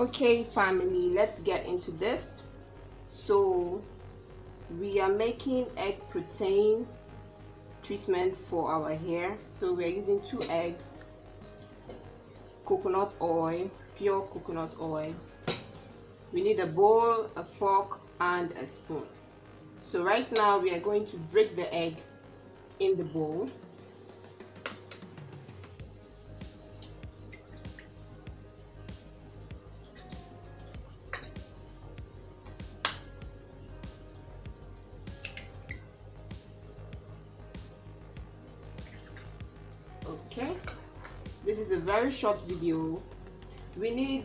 Okay family, let's get into this. So we are making egg protein treatment for our hair. So we are using 2 eggs, coconut oil, pure coconut oil. We need a bowl, a fork and a spoon. So right now we are going to break the egg in the bowl. Okay, this is a very short video. We need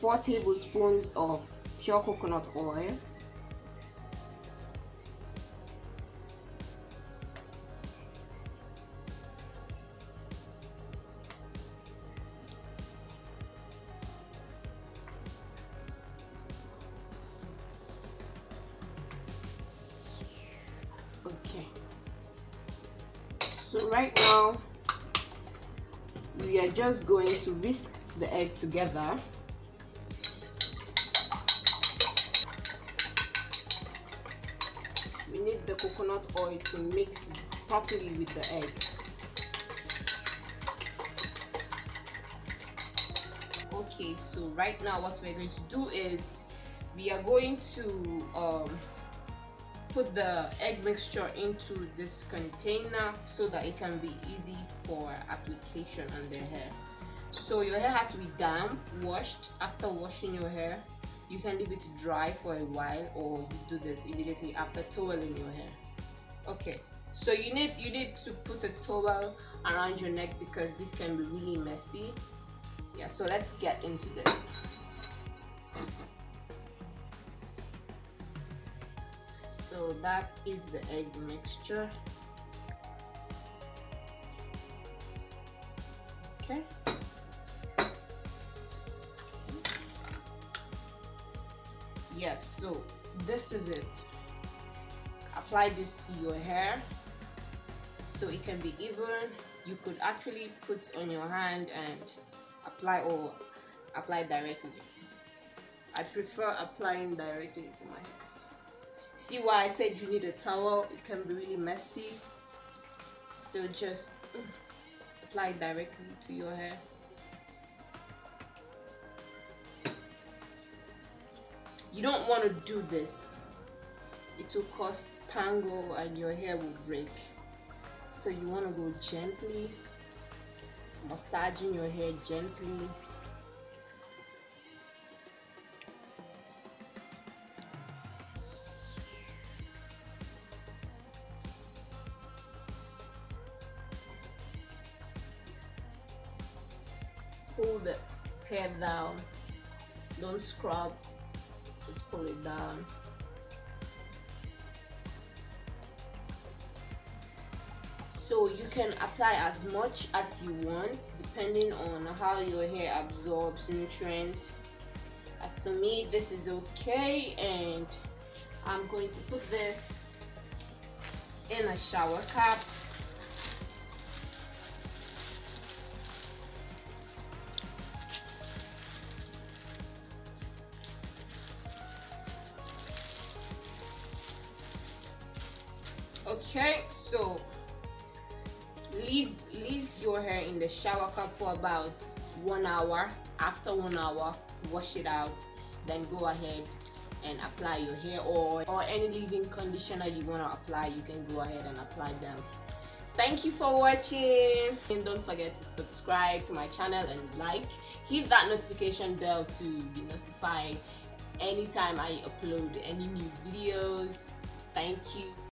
4 tablespoons of pure coconut oil, okay. So right now we are just going to whisk the egg together. We need the coconut oil to mix properly with the egg. Okay, so right now what we're going to do is we are going to put the egg mixture into this container so that it can be easy for application on the hair. So your hair has to be damp, washed. After washing your hair, you can leave it to dry for a while, or you do this immediately after toweling your hair. Okay, so you need to put a towel around your neck because this can be really messy. Yeah, so let's get into this. So that is the egg mixture. Okay. Yes, so this is it. Apply this to your hair so it can be even. You could actually put on your hand and apply, or apply directly. I prefer applying directly to my hair. See why I said you need a towel? It can be really messy, so just apply directly to your hair. You don't want to do this, it will cause tangle and your hair will break. So you want to go gently, massaging your hair gently. Pull the hair down, don't scrub, just pull it down. So you can apply as much as you want depending on how your hair absorbs nutrients. As for me, this is okay, and I'm going to put this in a shower cap. Okay, so leave your hair in the shower cap for about 1 hour. After 1 hour, wash it out, then go ahead and apply your hair oil or any leave-in conditioner you want to apply. You can go ahead and apply them. Thank you for watching, and don't forget to subscribe to my channel and hit that notification bell to be notified anytime I upload any new videos. Thank you.